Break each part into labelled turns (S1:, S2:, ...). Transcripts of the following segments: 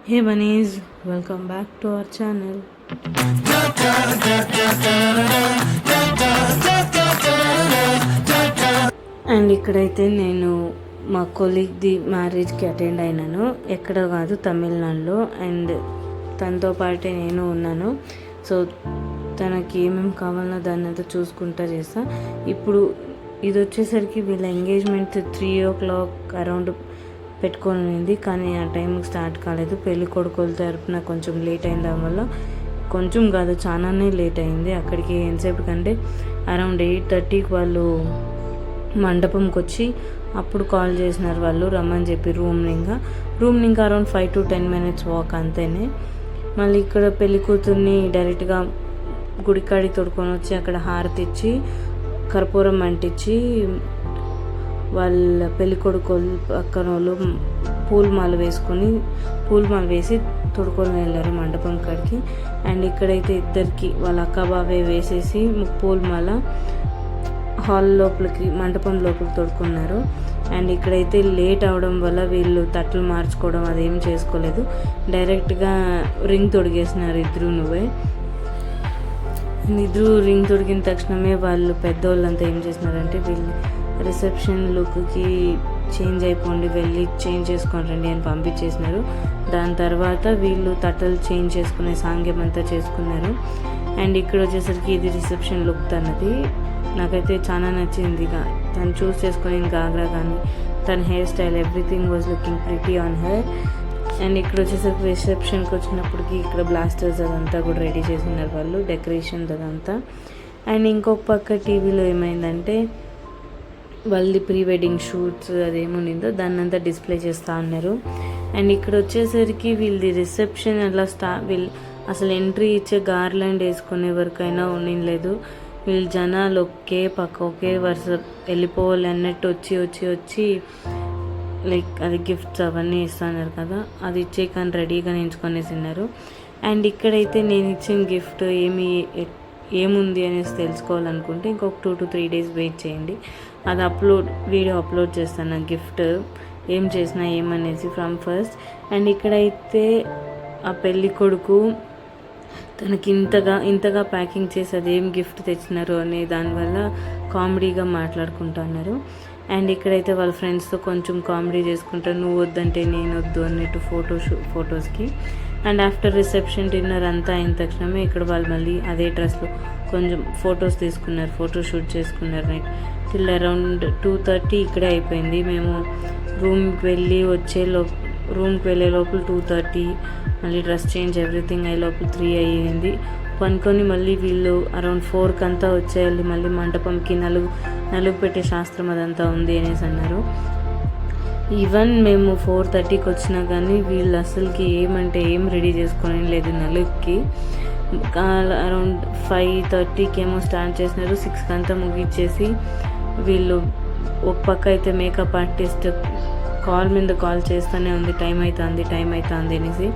S1: Hey bunnies, welcome back to our channel. And ఇక్కడైతే నేను మా కొలీగ్ది మ్యారేజ్కి అటెండ్ అయినాను. ఎక్కడ కాదు, తమిళనాడులో. అండ్ తనతో పాటే నేను ఉన్నాను. సో తనకి ఏమేమి కావాలో దాన్ని అంతా చూసుకుంటా చేస్తా. ఇప్పుడు ఇది వచ్చేసరికి వీళ్ళ ఎంగేజ్మెంట్ 3 o'clock అరౌండ్ పెట్టుకొని, కానీ ఆ టైంకి స్టార్ట్ కాలేదు. పెళ్లి కొడుకుల తరపున కొంచెం లేట్ అయిన దానివల్ల, కొంచెం కాదు చాలానే లేట్ అయింది. అక్కడికి ఎంతసేపు కంటే అరౌండ్ 8:30కి వాళ్ళు మండపంకి వచ్చి అప్పుడు కాల్ చేసినారు వాళ్ళు రమ్మని చెప్పి. రూమ్ ఇంకా అరౌండ్ 5 to 10 minutes వాక్ అంతేనే. మళ్ళీ ఇక్కడ పెళ్లి కూతుర్ని డైరెక్ట్గా గుడికాడికి తోడుకొని వచ్చి అక్కడ హారతి ఇచ్చి కర్పూరం అంటించి వాళ్ళ పెళ్ళికొడుకు పక్కన వాళ్ళు పూలమాల వేసి తొడుకొని వెళ్ళారు మండపం కాడికి. అండ్ ఇక్కడైతే ఇద్దరికి వాళ్ళ అక్క బాబాయ్ వేసేసి పూలమాల హాల్ లోపలికి మండపం లోపలికి తొడుకున్నారు. అండ్ ఇక్కడైతే లేట్ అవడం వల్ల వీళ్ళు తట్టలు మార్చుకోవడం అదేం చేసుకోలేదు, డైరెక్ట్గా రింగ్ తొడిగేసినారు ఇద్దరు రింగ్ తొడిగిన తక్షణమే వాళ్ళు పెద్దవాళ్ళంతా ఏం చేసినారంటే, వీళ్ళు రిసెప్షన్ లుక్కి చేంజ్ అయిపోండి, వెళ్ళి చేంజ్ చేసుకొని రండి అని పంపించేసినారు. దాని తర్వాత వీళ్ళు తట్టలు చేంజ్ చేసుకునే సాంగ్యం అంతా చేసుకున్నారు. అండ్ ఇక్కడ వచ్చేసరికి ఇది రిసెప్షన్ లుక్ తనది. నాకైతే చాలా నచ్చింది. తను చూస్ చేసుకుని గాగ్రా కానీ తన hair style everything was looking pretty on hair. And ఇక్కడ వచ్చేసరికి రిసెప్షన్కి వచ్చినప్పటికి ఇక్కడ బ్లాస్టర్స్ అదంతా కూడా రెడీ చేసినారు వాళ్ళు, డెకరేషన్ అదంతా. అండ్ ఇంకొక పక్క టీవీలో ఏమైందంటే, వాళ్ళది ప్రీ వెడ్డింగ్ షూట్స్ అదేముండిందో దాన్ని అంతా డిస్ప్లే చేస్తూ ఉన్నారు. అండ్ ఇక్కడ వచ్చేసరికి వీళ్ళది రిసెప్షన్ అట్లా వీళ్ళు అసలు ఎంట్రీ ఇచ్చే గార్లాండ్ వేసుకునే వరకైనా ఉండలేదు. వీళ్ళు జనాలు ఒకే వరుస వెళ్ళిపోవాలి అన్నట్టు వచ్చి లైక్ అది గిఫ్ట్స్ అవన్నీ ఇస్తున్నారు కదా, అది ఇచ్చే కానీ రెడీగా నించుకొనేసిన్నారు. అండ్ ఇక్కడైతే నేను ఇచ్చిన గిఫ్ట్ ఏముంది అనేసి తెలుసుకోవాలనుకుంటే ఇంకొక 2 to 3 days వెయిట్ చేయండి. అది వీడియో అప్లోడ్ చేస్తాను, నా గిఫ్ట్ ఏం చేసినా ఏమనేసి ఫ్రమ్ ఫస్ట్. అండ్ ఇక్కడైతే ఆ పెళ్ళి కొడుకు తనకి ఇంతగా ప్యాకింగ్ చేసి అదేం గిఫ్ట్ తెచ్చినారు అనే దానివల్ల కామెడీగా మాట్లాడుకుంటున్నారు. అండ్ ఇక్కడైతే వాళ్ళ ఫ్రెండ్స్తో కొంచెం కామెడీ చేసుకుంటారు, నువ్వు వద్దంటే నేను వద్దు అన్నట్టు ఫొటోస్కి. అండ్ ఆఫ్టర్ రిసెప్షన్ డిన్నర్ అంతా అయిన తక్షణమే ఇక్కడ వాళ్ళు మళ్ళీ అదే డ్రెస్లో కొంచెం ఫొటోస్ తీసుకున్నారు, ఫోటోషూట్ చేసుకున్నారు. నైట్ టిల్ అరౌండ్ 2:30 ఇక్కడే అయిపోయింది. మేము రూమ్కి వెళ్ళే లోపల 2:30, మళ్ళీ డ్రెస్ చేంజ్ ఎవ్రీథింగ్ అయ్యే లోపల 3 అయ్యింది. పనుకొని మళ్ళీ వీళ్ళు అరౌండ్ 4కి అంతా వచ్చేయాలి, మళ్ళీ మంటపంకి నలుగు పెట్టే శాస్త్రం అదంతా ఉంది అనేసి అన్నారు. ఈవెన్ మేము 4:30కి వచ్చినా కానీ వీళ్ళు అసలుకి ఏం రెడీ చేసుకొని లేదు నలుగుకి. అరౌండ్ 5:30కి ఏమో స్టార్ట్ చేసినారు, 6కి అంతా ముగిచ్చేసి వీళ్ళు ఒక పక్క అయితే మేకప్ ఆర్టిస్ట్ కాల్ మీద కాల్ చేస్తూనే ఉంది, టైం అవుతుంది అనేసి.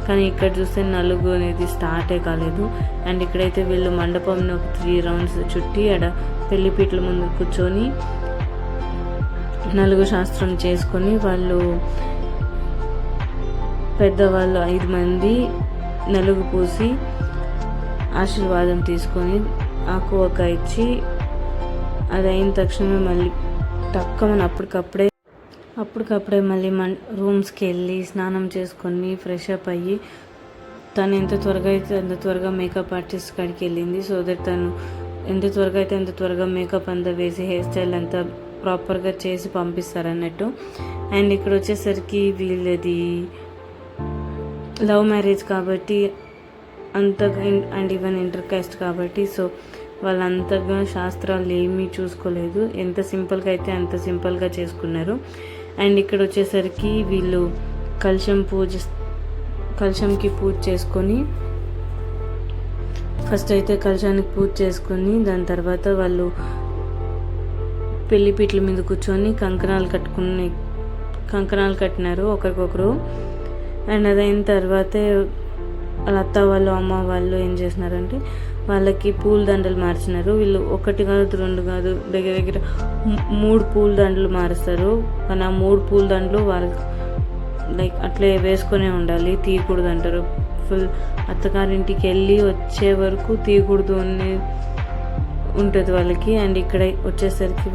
S1: కానీ ఇక్కడ చూస్తే నలుగు అనేది స్టార్టే కాలేదు. అండ్ ఇక్కడైతే వీళ్ళు మండపంలో ఒక 3 rounds చుట్టి ఆడ పెళ్లిపీటల ముందు కూర్చొని నలుగు శాస్త్రం చేసుకొని వాళ్ళు పెద్దవాళ్ళు 5 మంది నలుగు పూసి ఆశీర్వాదం తీసుకొని ఆకు ఒక ఇచ్చి అది అయిన తక్షణమే మళ్ళీ టక్కమని అప్పటికప్పుడే మళ్ళీ రూమ్స్కి వెళ్ళి స్నానం చేసుకొని ఫ్రెష్ అప్ అయ్యి తను ఎంత త్వరగా అయితే అంత త్వరగా మేకప్ ఆర్టిస్ట్ కాడికి వెళ్ళింది. సో దట్ తను ఎంత త్వరగా అయితే అంత త్వరగా మేకప్ అంతా వేసి హెయిర్ స్టైల్ అంతా ప్రాపర్గా చేసి పంపిస్తారన్నట్టు. అండ్ ఇక్కడ వచ్చేసరికి వీళ్ళది లవ్ మ్యారేజ్ కాబట్టి అండ్ ఈవెన్ ఇంటర్ కాస్ట్ కాబట్టి సో వాళ్ళంతగా శాస్త్రాలు ఏమీ చూసుకోలేదు, ఎంత సింపుల్గా అయితే అంత సింపుల్గా చేసుకున్నారు. అండ్ ఇక్కడ వచ్చేసరికి వీళ్ళు కలశంకి పూజ చేసుకొని ఫస్ట్ అయితే కలశానికి పూజ చేసుకొని దాని తర్వాత వాళ్ళు పెళ్లిపీటల మీద కూర్చొని కంకణాలు కట్టినారు ఒకరికొకరు. అండ్ అదైన తర్వాతే వాళ్ళ అత్త వాళ్ళు అమ్మ వాళ్ళు ఏం చేసినారంటే వాళ్ళకి పూల దండలు మార్చినారు. వీళ్ళు 1 కాదు 2 కాదు దగ్గర 3 పూల దండలు మారుస్తారు. కానీ ఆ 3 పూల దండలు లైక్ అట్లే వేసుకొనే ఉండాలి, తీయకూడదు అంటారు. ఫుల్ అత్తగారింటికి వెళ్ళి వచ్చే వరకు తీయకూడదు అని ఉంటుంది వాళ్ళకి. అండ్ ఇక్కడ వచ్చేసరికి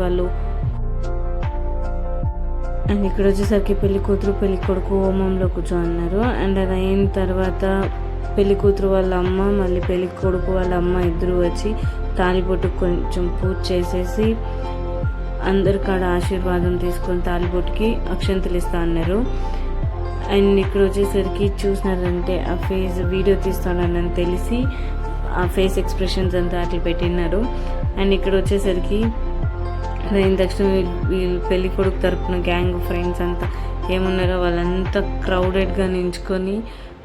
S1: పెళ్లి కూతురు పెళ్లి కొడుకు హోమంలో కూర్చోన్నారు. అండ్ అది అయిన తర్వాత పెళ్లి కూతురు వాళ్ళ అమ్మ మళ్ళీ పెళ్లి కొడుకు వాళ్ళ అమ్మ ఇద్దరు వచ్చి తాళిబొట్టుకు కొంచెం పూజ చేసేసి అందరి కాడ ఆశీర్వాదం తీసుకొని తాళిబొట్టుకి అక్షంతలు ఇస్తా అన్నారు. అండ్ ఇక్కడ వచ్చేసరికి చూసినారంటే ఆ ఫేస్ వీడియో తీస్తాడని తెలిసి ఆ ఫేస్ ఎక్స్ప్రెషన్స్ అంతా అట్లా పెట్టినారు. అండ్ ఇక్కడ వచ్చేసరికి దాని తక్షణ వీళ్ళు పెళ్లి కొడుకు తరపున గ్యాంగ్ ఫ్రెండ్స్ అంతా ఏమున్నారో వాళ్ళంతా క్రౌడెడ్గా నించుకొని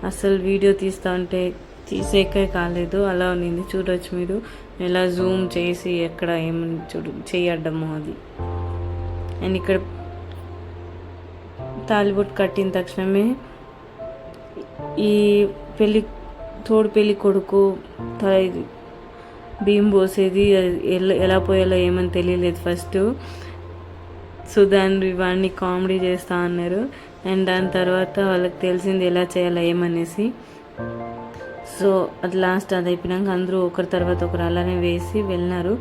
S1: అసలు వీడియో తీస్తూ ఉంటే తీసేకే కాలేదు, అలా ఉన్నింది. చూడవచ్చు మీరు ఎలా జూమ్ చేసి ఎక్కడ ఏమని చేయడము అది. అండ్ ఇక్కడ తాలిబొట్టు కట్టిన తక్షణమే ఈ తోడు పెళ్లి కొడుకు బియ్యం పోసేది ఎలా పోయాలో ఏమని తెలియలేదు ఫస్ట్. సో వాడిని కామెడీ చేస్తూ అన్నారు. అండ్ దాని తర్వాత వాళ్ళకి తెలిసింది ఎలా చేయాలో ఏమనేసి. సో అది లాస్ట్ అది అయిపోయినాక అందరూ ఒకరి తర్వాత ఒకరు అలానే వేసి వెళ్ళినారు.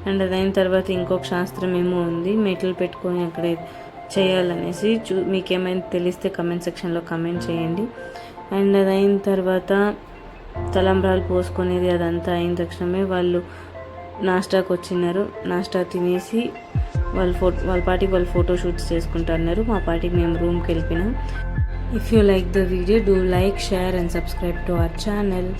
S1: అండ్ అది అయిన తర్వాత ఇంకొక శాస్త్రం ఏమో ఉంది, మెట్లు పెట్టుకొని అక్కడ చేయాలనేసి. మీకేమైనా తెలిస్తే కమెంట్ సెక్షన్లో కమెంట్ చేయండి. అండ్ అది అయిన తర్వాత తలంబ్రాలు పోసుకునేది అదంతా అయిన తక్షణమే వాళ్ళు నాస్టాకి వచ్చినారు. నాస్టా తినేసి వాళ్ళ పాటికి వాళ్ళు ఫోటో షూట్స్ చేసుకుంటున్నారు. మా పాటికి మేము రూమ్కి వెళ్ళిపోయినాం. If you like the video, do like, share and subscribe to our channel.